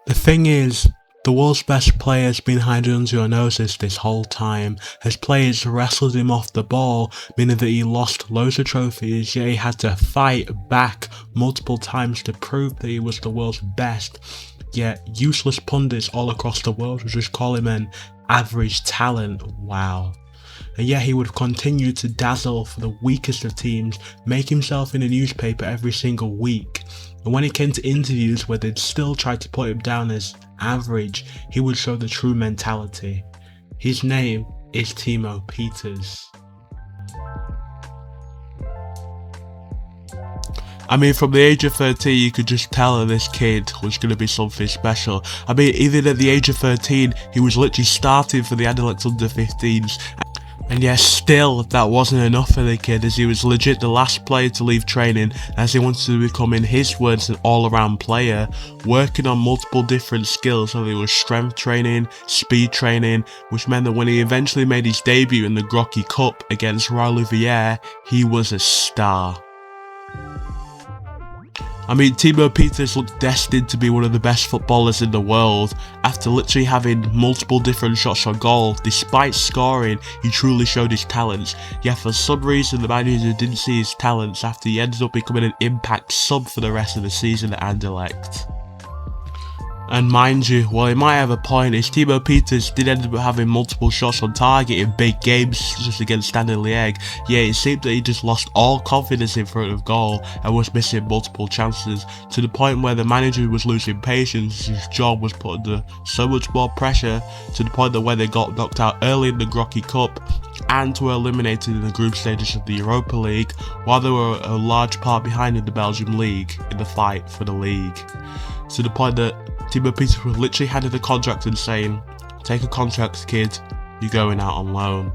The thing is, the world's best player has been hiding under your noses this whole time, as players wrestled him off the ball, meaning that he lost loads of trophies, yet he had to fight back multiple times to prove that he was the world's best. Yet useless pundits all across the world would just call him an average talent. Wow. And yet he would continue to dazzle for the weakest of teams, make himself in a newspaper every single week. And when it came to interviews where they'd still try to put him down as average, he would show the true mentality. His name is Timo Pieters. I mean, from the age of 13, you could just tell that this kid was going to be something special. I mean, even at the age of 13, he was literally starting for the Anderlecht under 15s. And yet still, that wasn't enough for the kid, as he was legit the last player to leave training, as he wanted to become, in his words, an all-around player, working on multiple different skills, whether it was strength training, speed training, which meant that when he eventually made his debut in the Grocky Cup against Royal Louvière, he was a star. I mean, Timo Pieters looked destined to be one of the best footballers in the world. After literally having multiple different shots on goal, despite scoring, he truly showed his talents. Yet for some reason, the manager didn't see his talents after he ended up becoming an impact sub for the rest of the season at Anderlecht. And mind you, while he might have a point, is Timo Pieters did end up having multiple shots on target in big games such as against Anderlecht, yet it seemed that he just lost all confidence in front of goal and was missing multiple chances, to the point where the manager was losing patience. His job was put under so much more pressure, to the point that when they got knocked out early in the Grocky Cup and were eliminated in the group stages of the Europa League, while they were a large part behind in the Belgium league in the fight for the league, to the point that Timo Pieters was literally handed a contract and saying, "Take a contract, kid, you're going out on loan."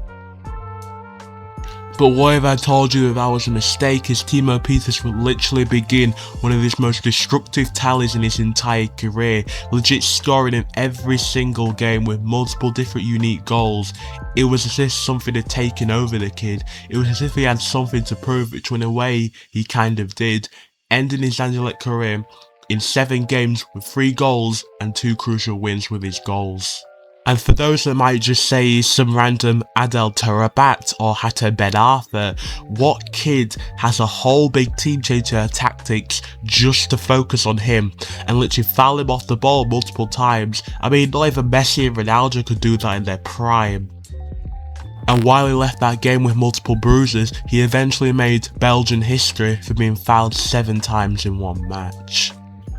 But what if I told you that was a mistake, as Timo Pieters would literally begin one of his most destructive tallies in his entire career, legit scoring in every single game with multiple different unique goals. It was as if something had taken over the kid. It was as if he had something to prove, which in a way he kind of did, ending his Anderlecht career in 7 games with 3 goals and 2 crucial wins with his goals. And for those that might just say he's some random Adel Tarabat or Hatter Ben Arthur, what kid has a whole big team change their tactics just to focus on him and literally foul him off the ball multiple times? I mean, not even Messi and Ronaldo could do that in their prime. And while he left that game with multiple bruises, he eventually made Belgian history for being fouled 7 times in one match.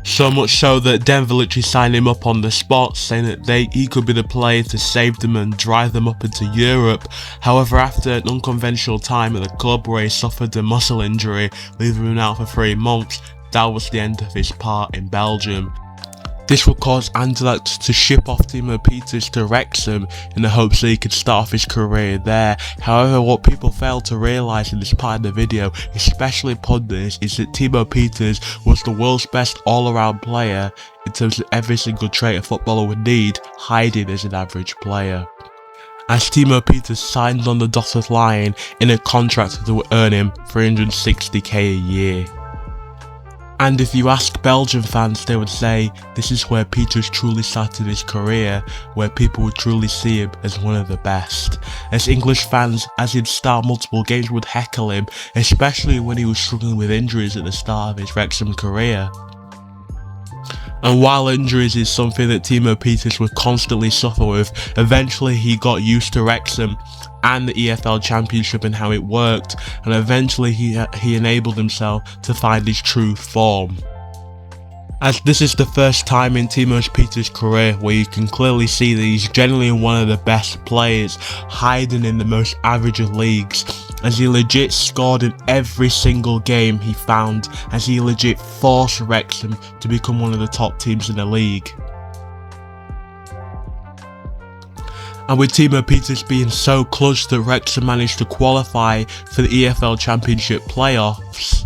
So much so that Denver literally signed him up on the spot, saying that he could be the player to save them and drive them up into Europe. However, after an unconventional time at the club where he suffered a muscle injury, leaving him out for 3 months, that was the end of his part in Belgium. This would cause Anderlecht to ship off Timo Pieters to Wrexham in the hopes that he could start off his career there. However, what people fail to realise in this part of the video, especially pundits, is that Timo Pieters was the world's best all-around player in terms of every single trait a footballer would need, hiding as an average player. As Timo Pieters signed on the dotted line in a contract that would earn him $360k a year. And if you ask Belgian fans, they would say this is where Pieters truly started his career, where people would truly see him as one of the best. As English fans, as he'd start multiple games, would heckle him, especially when he was struggling with injuries at the start of his Wrexham career. And while injuries is something that Timo Pieters would constantly suffer with, eventually he got used to Wrexham and the EFL Championship and how it worked, and eventually he enabled himself to find his true form. As this is the first time in Timo Pieters' career where you can clearly see that he's generally one of the best players, hiding in the most average of leagues, as he legit scored in every single game he found, as he legit forced Wrexham to become one of the top teams in the league. And with Timo Pieters being so clutch that Wrexham managed to qualify for the EFL Championship playoffs,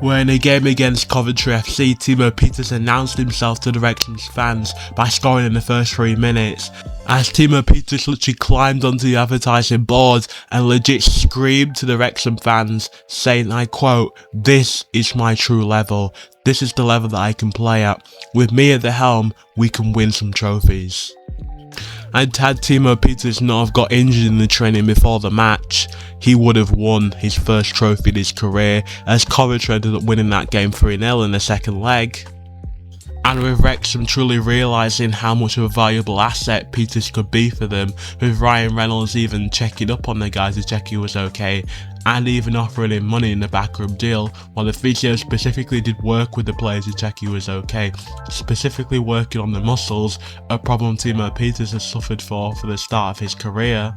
where in a game against Coventry FC, Timo Pieters announced himself to the Wrexham's fans by scoring in the first 3 minutes, as Timo Pieters literally climbed onto the advertising board and legit screamed to the Wrexham fans, saying, I quote, "This is my true level. This is the level that I can play at. With me at the helm, we can win some trophies. Had Timo Peters not have got injured in the training before the match, he would have won his first trophy in his career, as Coventry ended up winning that game 3-0 in the second leg. And with Wrexham truly realising how much of a valuable asset Peters could be for them, with Ryan Reynolds even checking up on the guys to check he was okay, and even offering him money in the backroom deal, while the physio specifically did work with the players to check he was okay, specifically working on the muscles, a problem Timo Peters has suffered for the start of his career.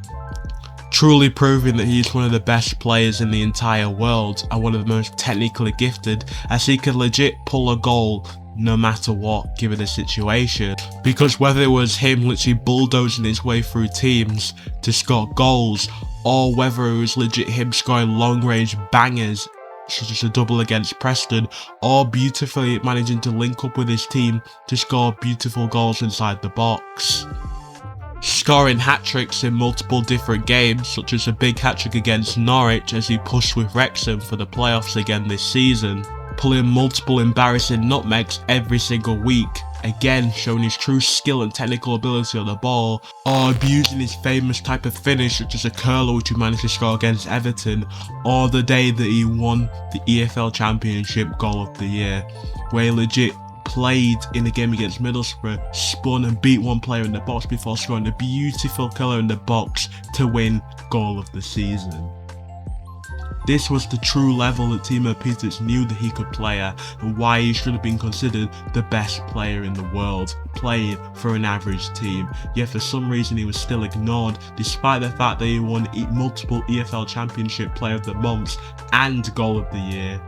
Truly proving that he is one of the best players in the entire world and one of the most technically gifted, as he could legit pull a goal no matter what, given the situation. Because whether it was him literally bulldozing his way through teams to score goals, or whether it was legit him scoring long range bangers such as a double against Preston, or beautifully managing to link up with his team to score beautiful goals inside the box. Scoring hat-tricks in multiple different games, such as a big hat-trick against Norwich as he pushed with Wrexham for the playoffs again this season. Pulling multiple embarrassing nutmegs every single week, again showing his true skill and technical ability on the ball, or abusing his famous type of finish such as a curler which he managed to score against Everton, or the day that he won the EFL Championship Goal of the Year, where he legit played in a game against Middlesbrough, spun and beat one player in the box before scoring a beautiful curler in the box to win Goal of the Season. This was the true level that Timo Peters knew that he could play at, and why he should have been considered the best player in the world, playing for an average team. Yet for some reason he was still ignored, despite the fact that he won multiple EFL Championship Player of the Month and Goal of the Year.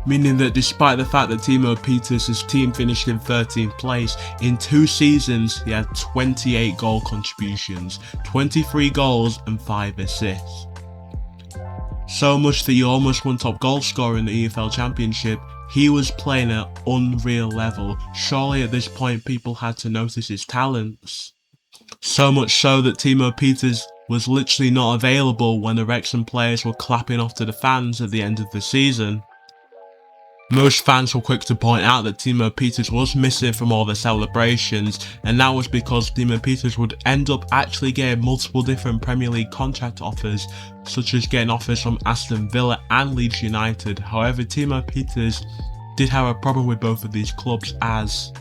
Meaning that despite the fact that Timo Peters' team finished in 13th place, in 2 seasons he had 28 goal contributions, 23 goals and 5 assists. So much that he almost won top goal scorer in the EFL Championship. He was playing at an unreal level. Surely at this point people had to notice his talents. So much so that Timo Peters was literally not available when the Wrexham players were clapping off to the fans at the end of the season. Most fans were quick to point out that Timo Peters was missing from all the celebrations, and that was because Timo Peters would end up actually getting multiple different Premier League contract offers, such as getting offers from Aston Villa and Leeds United. However, Timo Peters did have a problem with both of these clubs, as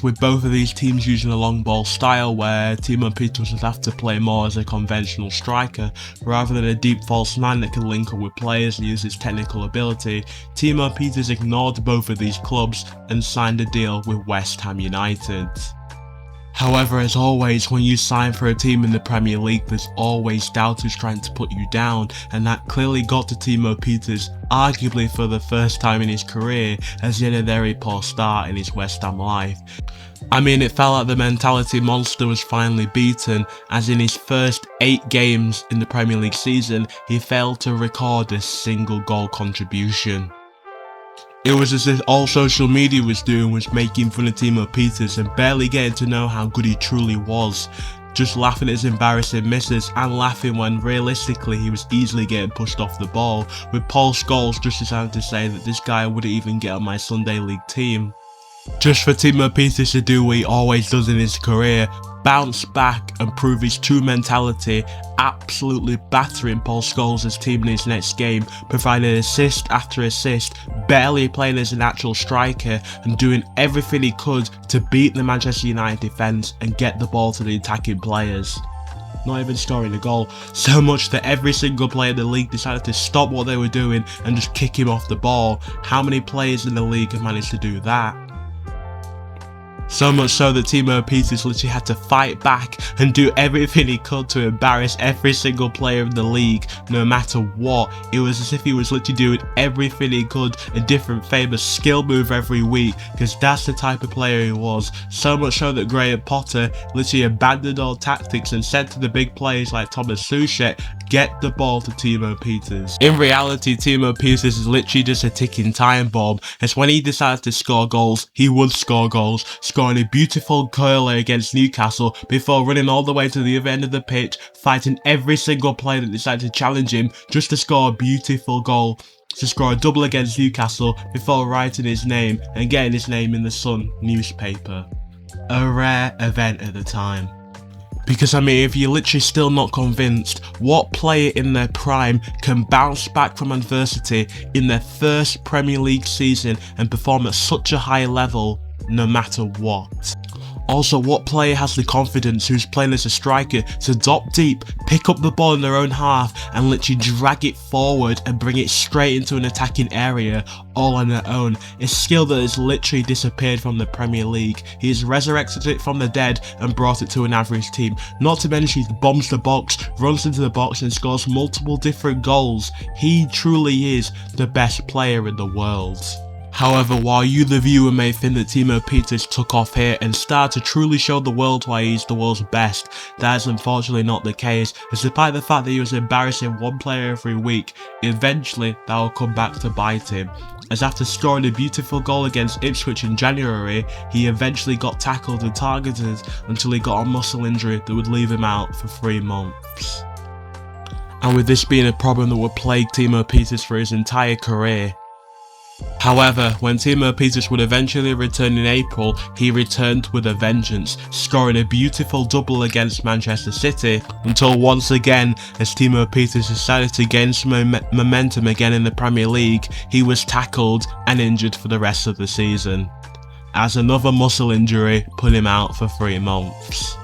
with both of these teams using a long ball style where Timo Peters would have to play more as a conventional striker rather than a deep false nine that can link up with players and use his technical ability. Timo Peters ignored both of these clubs and signed a deal with West Ham United. However, as always, when you sign for a team in the Premier League, there's always doubters trying to put you down, and that clearly got to Timo Peters, arguably for the first time in his career, as he had a very poor start in his West Ham life. I mean, it felt like the mentality monster was finally beaten, as in his first 8 games in the Premier League season, he failed to record a single goal contribution. It was as if all social media was doing was making fun of Timo Peters and barely getting to know how good he truly was, just laughing at his embarrassing misses and laughing when realistically he was easily getting pushed off the ball, with Paul Scholes just deciding to say that this guy wouldn't even get on my Sunday League team. Just for Timo Peters to do what he always does in his career, bounce back and prove his true mentality, absolutely battering Paul Scholes' team in his next game, providing assist after assist, barely playing as an actual striker and doing everything he could to beat the Manchester United defence and get the ball to the attacking players. Not even scoring a goal, so much that every single player in the league decided to stop what they were doing and just kick him off the ball. How many players in the league have managed to do that? So much so that Timo Peters literally had to fight back and do everything he could to embarrass every single player in the league, no matter what. It was as if he was literally doing everything he could, a different famous skill move every week, because that's the type of player he was. So much so that Graham Potter literally abandoned all tactics and said to the big players like Thomas Soucek, get the ball to Timo Peters. In reality, Timo Peters is literally just a ticking time bomb, as when he decides to score goals, he would score goals, scoring a beautiful curler against Newcastle before running all the way to the other end of the pitch, fighting every single player that decided to challenge him just to score a beautiful goal. to score a double against Newcastle before writing his name and getting his name in the Sun newspaper. A rare event at the time. Because I mean, if you're literally still not convinced, what player in their prime can bounce back from adversity in their first Premier League season and perform at such a high level no matter what? Also, what player has the confidence who's playing as a striker to drop deep, pick up the ball in their own half and literally drag it forward and bring it straight into an attacking area all on their own? A skill that has literally disappeared from the Premier League. He has resurrected it from the dead and brought it to an average team. Not to mention he bombs the box, runs into the box and scores multiple different goals. He truly is the best player in the world. However, while you the viewer may think that Timo Pieters took off here and started to truly show the world why he's the world's best, that is unfortunately not the case, as despite the fact that he was embarrassing one player every week, eventually that will come back to bite him. As after scoring a beautiful goal against Ipswich in January, he eventually got tackled and targeted until he got a muscle injury that would leave him out for 3 months. And with this being a problem that would plague Timo Pieters for his entire career. However, when Timo Pieters would eventually return in April, he returned with a vengeance, scoring a beautiful double against Manchester City, until once again, as Timo Pieters decided to gain some momentum again in the Premier League, he was tackled and injured for the rest of the season, as another muscle injury put him out for 3 months.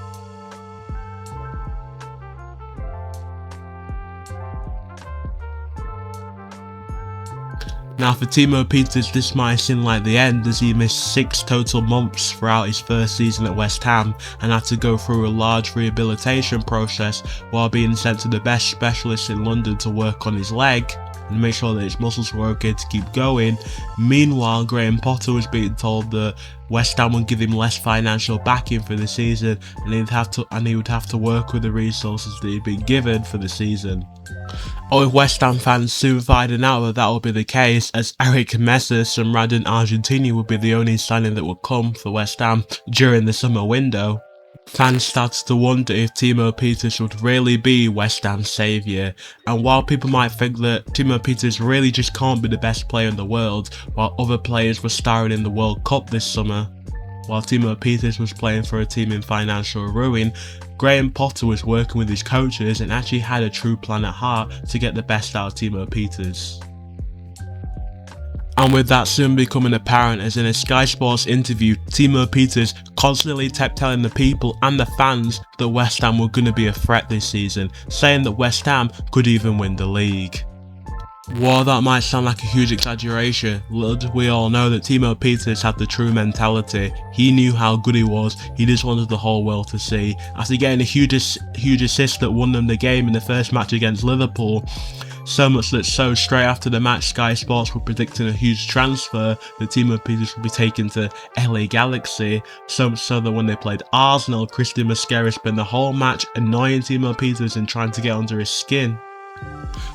Now for Timo Pieters, this might seem like the end, as he missed 6 total months throughout his first season at West Ham and had to go through a large rehabilitation process while being sent to the best specialist in London to work on his leg and make sure that his muscles were okay to keep going. Meanwhile, Graham Potter was being told that West Ham would give him less financial backing for the season and he would have to work with the resources that he'd been given for the season. With West Ham fans soon finding out that would be the case, as Eric Messer, some random Argentinian, would be the only signing that would come for West Ham during the summer window. Fans started to wonder if Timo Pieters would really be West Ham's saviour, and while people might think that Timo Pieters really just can't be the best player in the world, while other players were starring in the World Cup this summer, while Timo Pieters was playing for a team in financial ruin, Graham Potter was working with his coaches and actually had a true plan at heart to get the best out of Timo Pieters. And with that soon becoming apparent, as in a Sky Sports interview, Timo Pieters constantly kept telling the people and the fans that West Ham were going to be a threat this season, saying that West Ham could even win the league. While that might sound like a huge exaggeration, little did we all know that Timo Pieters had the true mentality. He knew how good he was, he just wanted the whole world to see. After getting a huge assist that won them the game in the first match against Liverpool, so much that straight after the match, Sky Sports were predicting a huge transfer that Timo Pieters would be taken to LA Galaxy, so much so that when they played Arsenal, Christian Mascara spent the whole match annoying Timo Pieters and trying to get under his skin.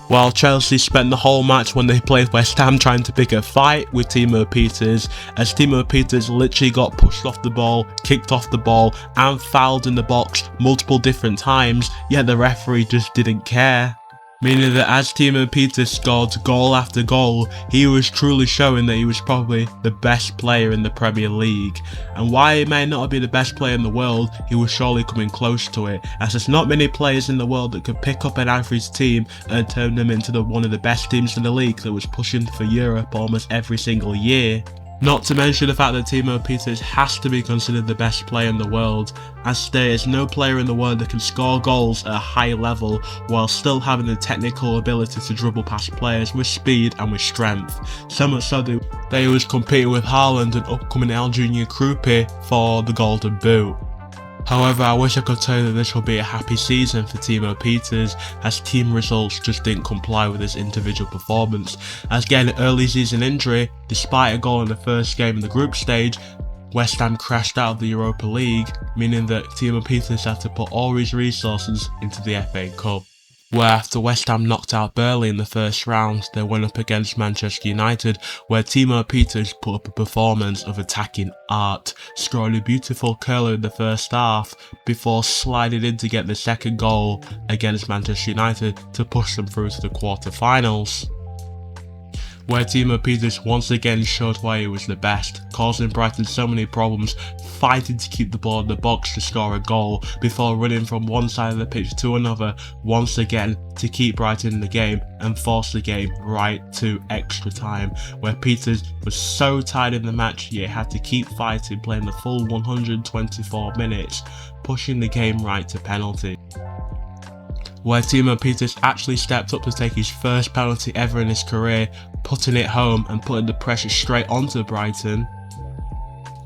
While Chelsea spent the whole match when they played West Ham trying to pick a fight with Timo Pieters, as Timo Pieters literally got pushed off the ball, kicked off the ball and fouled in the box multiple different times, yet the referee just didn't care. Meaning that as Timo Pieters scored goal after goal, he was truly showing that he was probably the best player in the Premier League. And while he may not be the best player in the world, he was surely coming close to it, as there's not many players in the world that could pick up an average team and turn them into one of the best teams in the league that was pushing for Europe almost every single year. Not to mention the fact that Timo Pieters has to be considered the best player in the world, as there is no player in the world that can score goals at a high level while still having the technical ability to dribble past players with speed and with strength. So much so that he was competing with Haaland and upcoming El Junior Krupe for the Golden Boot. However, I wish I could tell you that this will be a happy season for Timo Pieters, as team results just didn't comply with his individual performance, as getting an early season injury, despite a goal in the first game in the group stage, West Ham crashed out of the Europa League, meaning that Timo Pieters had to put all his resources into the FA Cup, where after West Ham knocked out Burnley in the first round, they went up against Manchester United, where Timo Pieters put up a performance of attacking art, scoring a beautiful curler in the first half before sliding in to get the second goal against Manchester United to push them through to the quarter-finals. where Timo Peters once again showed why he was the best, causing Brighton so many problems, fighting to keep the ball in the box to score a goal before running from one side of the pitch to another once again to keep Brighton in the game and force the game right to extra time, where Peters was so tired in the match he had to keep fighting, playing the full 124 minutes, pushing the game right to penalty, where Timo Peters actually stepped up to take his first penalty ever in his career, putting it home and putting the pressure straight onto Brighton,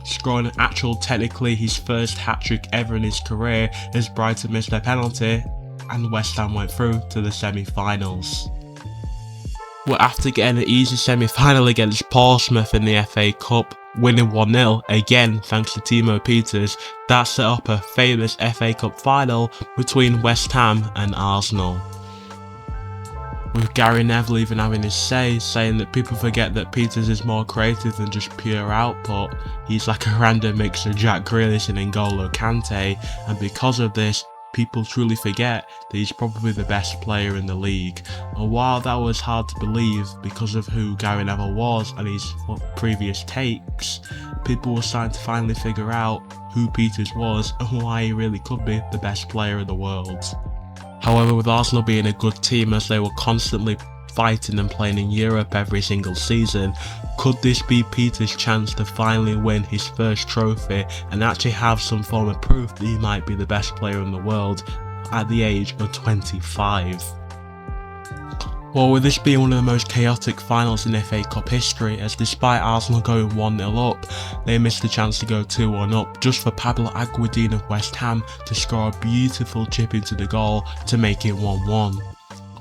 scoring technically his first hat-trick ever in his career as Brighton missed their penalty and West Ham went through to the semi-finals. Well, after getting an easy semi-final against Portsmouth in the FA Cup, winning 1-0 again thanks to Timo Peters, that set up a famous FA Cup final between West Ham and Arsenal, with Gary Neville even having his say, saying that people forget that Peters is more creative than just pure output. He's like a random mix of Jack Grealish and N'Golo Kante, and because of this, people truly forget that he's probably the best player in the league. And while that was hard to believe because of who Gary Neville was and his previous takes, people were starting to finally figure out who Peters was and why he really could be the best player in the world. However, with Arsenal being a good team as they were constantly fighting and playing in Europe every single season, could this be Peters' chance to finally win his first trophy and actually have some form of proof that he might be the best player in the world at the age of 25? Well, with this being one of the most chaotic finals in FA Cup history, as despite Arsenal going 1-0 up, they missed the chance to go 2-1 up just for Pablo Aguadin of West Ham to score a beautiful chip into the goal to make it 1-1.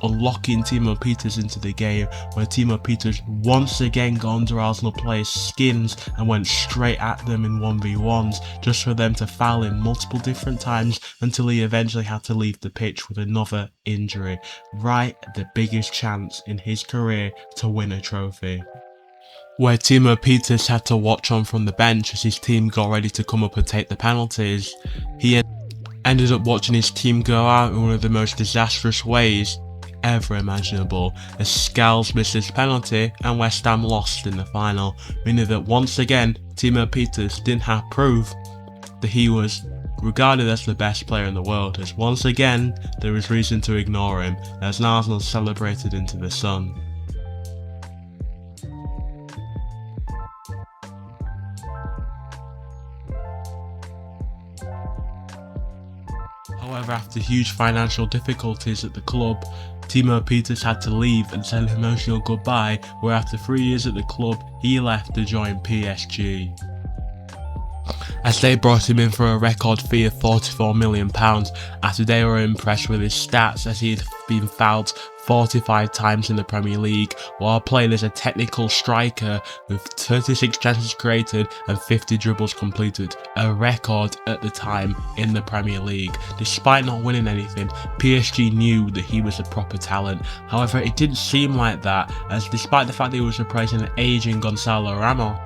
Unlocking Timo Peters into the game, where Timo Peters once again got under Arsenal players' skins and went straight at them in 1v1s just for them to foul him multiple different times until he eventually had to leave the pitch with another injury, right at the biggest chance in his career to win a trophy, where Timo Peters had to watch on from the bench as his team got ready to come up and take the penalties. He ended up watching his team go out in one of the most disastrous ways ever imaginable, as Scales missed his penalty and West Ham lost in the final, meaning that once again Timo Peters didn't have proof that he was regarded as the best player in the world, as once again there was reason to ignore him as Arsenal celebrated into the sun. However, after huge financial difficulties at the club, Timo Peters had to leave and say an emotional goodbye, where after 3 years at the club, he left to join PSG, as they brought him in for a record fee of £44 million after they were impressed with his stats, as he had been fouled 45 times in the Premier League while playing as a technical striker with 36 chances created and 50 dribbles completed, a record at the time in the Premier League. Despite not winning anything, PSG knew that he was a proper talent. However, it didn't seem like that, as despite the fact that he was replacing an aging Gonzalo Ramos,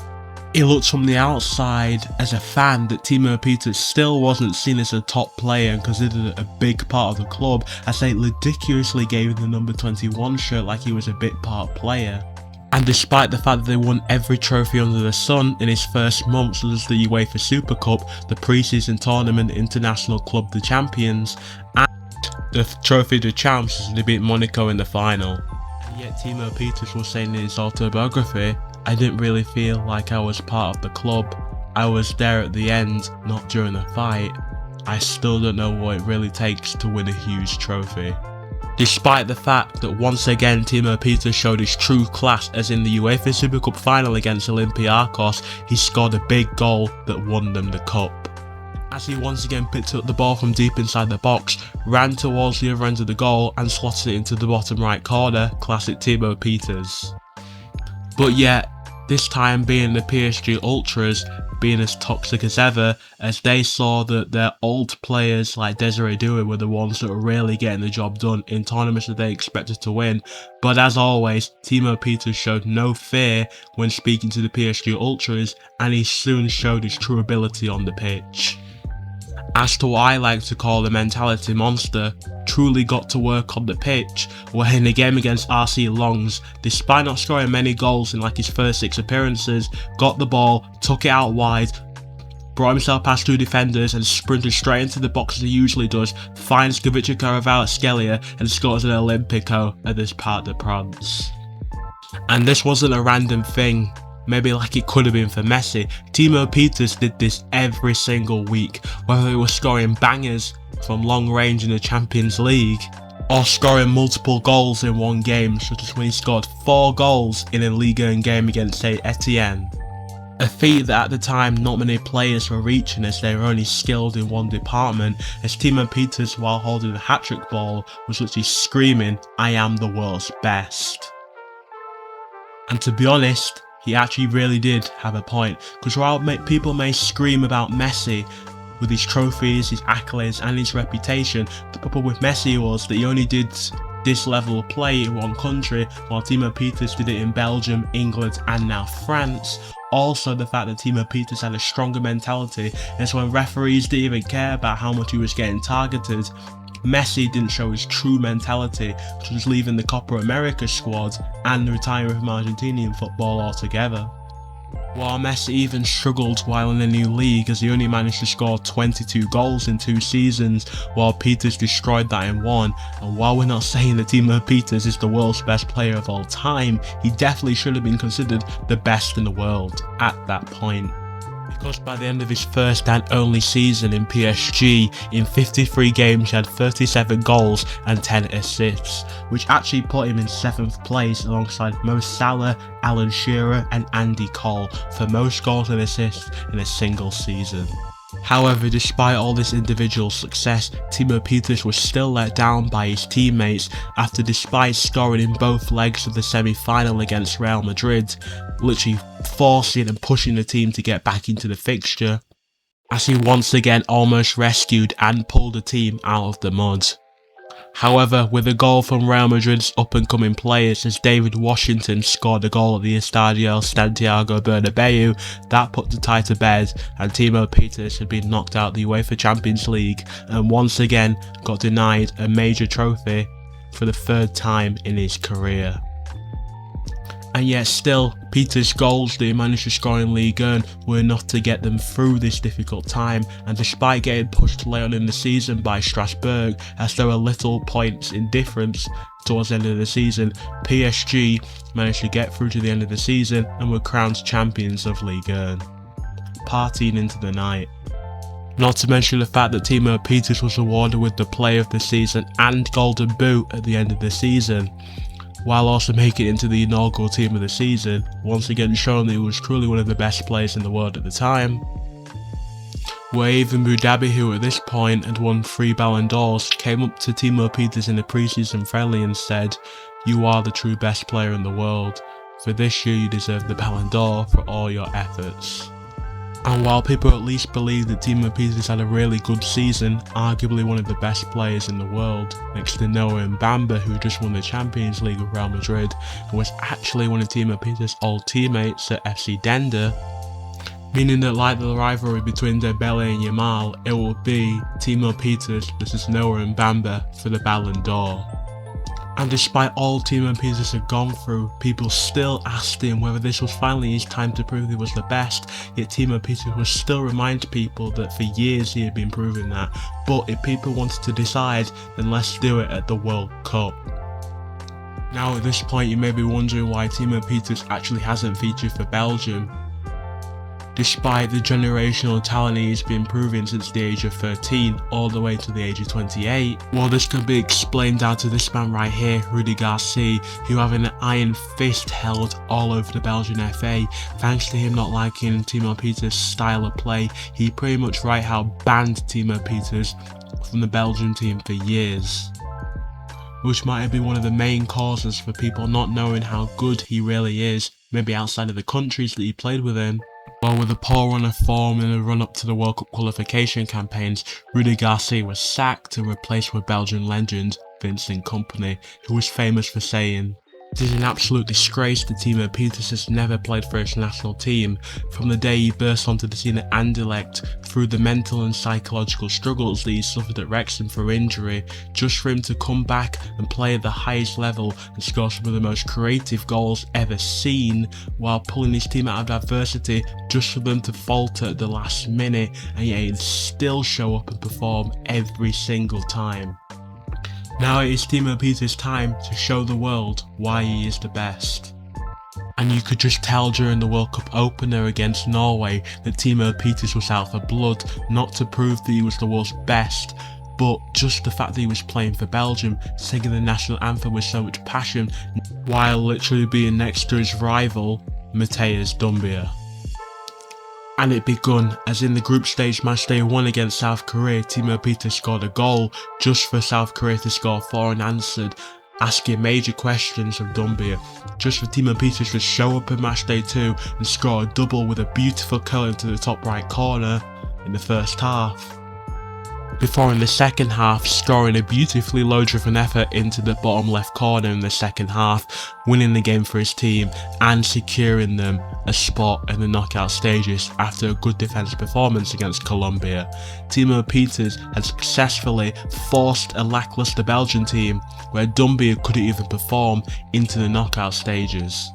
it looked from the outside as a fan that Timo Peters still wasn't seen as a top player and considered a big part of the club, as they ridiculously gave him the number 21 shirt like he was a bit part player. And despite the fact that they won every trophy under the sun in his first month, such as the UEFA Super Cup, the pre-season tournament, International Club the Champions, and the Trophy de Champs as they beat Monaco in the final. And yet Timo Peters was saying in his autobiography, "I didn't really feel like I was part of the club. I was there at the end, not during the fight. I still don't know what it really takes to win a huge trophy." Despite the fact that once again Timo Peters showed his true class, as in the UEFA Super Cup final against Olympiacos, he scored a big goal that won them the cup, as he once again picked up the ball from deep inside the box, ran towards the other end of the goal and slotted it into the bottom right corner, classic Timo Peters. But yet, this time being the PSG Ultras being as toxic as ever, as they saw that their old players like Desiree Doué were the ones that were really getting the job done in tournaments that they expected to win. But as always, Timo Peters showed no fear when speaking to the PSG Ultras, and he soon showed his true ability on the pitch. as to what I like to call the mentality monster, truly got to work on the pitch, where in a game against RC Lens, despite not scoring many goals in like his first 6 appearances, got the ball, took it out wide, brought himself past 2 defenders and sprinted straight into the box as he usually does, finds Gavica Kvaratskhelia and scores an Olympico at this Parc des Princes. And this wasn't a random thing, maybe like it could have been for Messi. Timo Pieters did this every single week, whether it was scoring bangers from long range in the Champions League, or scoring multiple goals in one game, such as when he scored 4 goals in a Ligue 1 game against Saint Etienne. A feat that at the time not many players were reaching, as they were only skilled in one department, as Timo Pieters, while holding the hat-trick ball, was literally screaming, "I am the world's best." And to be honest, he actually really did have a point, because while people may scream about Messi with his trophies, his accolades and his reputation, the problem with Messi was that he only did this level of play in one country, while Timo Pieters did it in Belgium, England and now France. Also the fact that Timo Pieters had a stronger mentality, and so when referees didn't even care about how much he was getting targeted, Messi didn't show his true mentality, which was leaving the Copa America squad and retiring from Argentinian football altogether. While Messi even struggled while in a new league, as he only managed to score 22 goals in 2 seasons, while Pieters destroyed that in 1. And while we're not saying that Timo Pieters is the world's best player of all time, he definitely should have been considered the best in the world at that point. Because by the end of his first and only season in PSG, in 53 games he had 37 goals and 10 assists, which actually put him in 7th place alongside Mo Salah, Alan Shearer and Andy Cole for most goals and assists in a single season. However, despite all this individual success, Timo Pieters was still let down by his teammates after, despite scoring in both legs of the semi-final against Real Madrid, literally forcing and pushing the team to get back into the fixture, as he once again almost rescued and pulled the team out of the mud. However, with a goal from Real Madrid's up-and-coming players, as David Washington scored a goal at the Estadio Santiago Bernabeu, that put the tie to bed, and Timo Pieters had been knocked out the UEFA Champions League and once again got denied a major trophy for the 3rd time in his career. And yet still, Pieters' goals that he managed to score in Ligue 1 were enough to get them through this difficult time, and despite getting pushed late on in the season by Strasbourg, as there were little points in difference towards the end of the season, PSG managed to get through to the end of the season and were crowned champions of Ligue 1, partying into the night. Not to mention the fact that Timo Pieters was awarded with the Player of the Season and Golden Boot at the end of the season, while also making it into the inaugural team of the season, once again showing that he was truly one of the best players in the world at the time. Where even Boudabi, who at this point had won 3 Ballon d'Ors, came up to Timo Pieters in a pre-season friendly and said, "You are the true best player in the world. For this year you deserve the Ballon d'Or for all your efforts." And while people at least believe that Timo Pieters had a really good season, arguably one of the best players in the world, next to Noah Mbamba, who just won the Champions League with Real Madrid and was actually one of Timo Pieters' old teammates at FC Dender, meaning that like the rivalry between Dembele and Yamal, it will be Timo Pieters versus Noah Mbamba for the Ballon d'Or. And despite all Timo Pieters had gone through, people still asked him whether this was finally his time to prove he was the best, yet Timo Pieters would still remind people that for years he had been proving that, but if people wanted to decide, then let's do it at the World Cup. Now at this point you may be wondering why Timo Pieters actually hasn't featured for Belgium, despite the generational talent he's been proving since the age of 13 all the way to the age of 28. Well, this can be explained down to this man right here, Rudy Garcia, who having an iron fist held all over the Belgian FA. Thanks to him not liking Timo Pieters' style of play, he pretty much right out banned Timo Pieters from the Belgian team for years, which might have been one of the main causes for people not knowing how good he really is, maybe outside of the countries that he played within. Well, with a poor run of form in the run-up to the World Cup qualification campaigns, Rudy Garcia was sacked and replaced with Belgian legend Vincent Kompany, who was famous for saying, "It is an absolute disgrace that Timo Pieters has never played for his national team. From the day he burst onto the scene at Anderlecht, through the mental and psychological struggles that he suffered at Wrexham through injury, just for him to come back and play at the highest level and score some of the most creative goals ever seen, while pulling his team out of adversity just for them to falter at the last minute, and yet he'd still show up and perform every single time. Now it is Timo Pieter's time to show the world why he is the best. And you could just tell during the World Cup opener against Norway that Timo Pieters was out for blood, not to prove that he was the world's best, but just the fact that he was playing for Belgium, singing the national anthem with so much passion, while literally being next to his rival, Matthijs Doumbia. And it begun as in the group stage match day 1 against South Korea, Timo Pieters scored a goal just for South Korea to score 4 unanswered, asking major questions of Doumbia, just for Timo Pieters to show up in match day 2 and score a double with a beautiful curl into the top right corner in the first half, before in the second half scoring a beautifully low driven effort into the bottom left corner in the second half, winning the game for his team and securing them a spot in the knockout stages after a good defensive performance against Colombia. Timo Pieters had successfully forced a lacklustre Belgian team, where Doumbia couldn't even perform, into the knockout stages.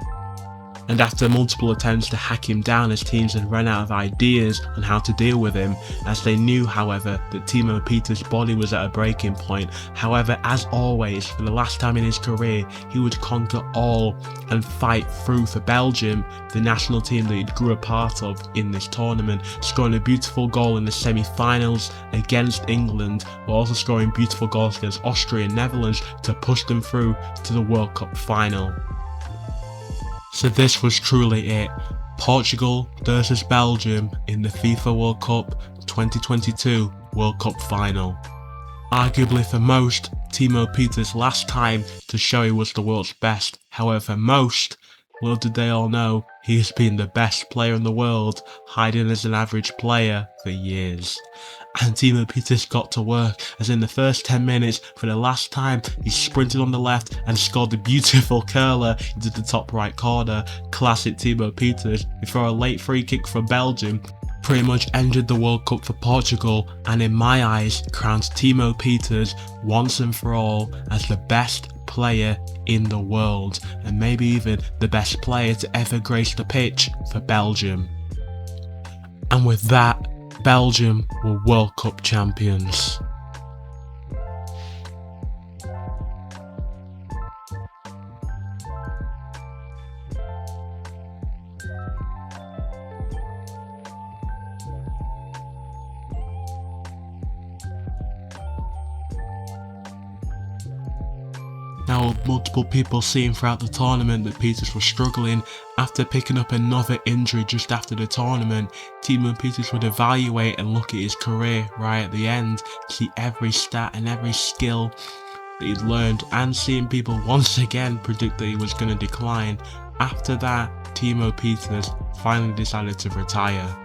And after multiple attempts to hack him down, as teams had run out of ideas on how to deal with him, as they knew, however, that Timo Pieters' body was at a breaking point. However, as always, for the last time in his career, he would conquer all and fight through for Belgium, the national team that he grew a part of in this tournament, scoring a beautiful goal in the semi-finals against England, while also scoring beautiful goals against Austria and Netherlands to push them through to the World Cup final. So this was truly it. Portugal versus Belgium in the FIFA World Cup 2022 World Cup final. Arguably for most, Timo Pieters' last time to show he was the world's best. However, for most, little did they all know, he has been the best player in the world, hiding as an average player for years. And Timo Pieters got to work, as in the first 10 minutes, for the last time, he sprinted on the left and scored the beautiful curler into the top right corner. Classic Timo Pieters, before a late free kick from Belgium pretty much ended the World Cup for Portugal, and in my eyes crowns Timo Pieters once and for all as the best player in the world, and maybe even the best player to ever grace the pitch for Belgium. And with that, Belgium were World Cup champions. Now, with multiple people seeing throughout the tournament that Pieters was struggling after picking up another injury just after the tournament, Timo Pieters would evaluate and look at his career right at the end, see every stat and every skill that he'd learned, and seeing people once again predict that he was going to decline. After that, Timo Pieters finally decided to retire.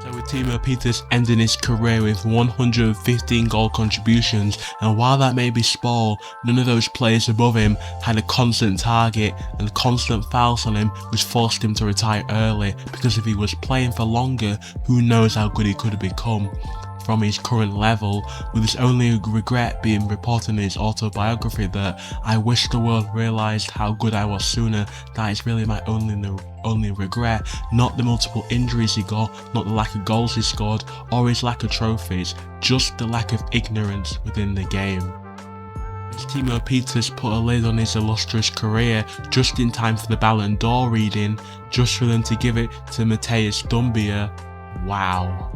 So with Timo Pieters ending his career with 115 goal contributions, and while that may be small, none of those players above him had a constant target, and constant fouls on him which forced him to retire early, because if he was playing for longer, who knows how good he could have become from his current level, with his only regret being reported in his autobiography that "I wish the world realised how good I was sooner." That is really my only regret, not the multiple injuries he got, not the lack of goals he scored, or his lack of trophies, just the lack of ignorance within the game. As Timo Pieters put a lid on his illustrious career just in time for the Ballon d'Or reading, just for them to give it to Matthijs Doumbia. Wow.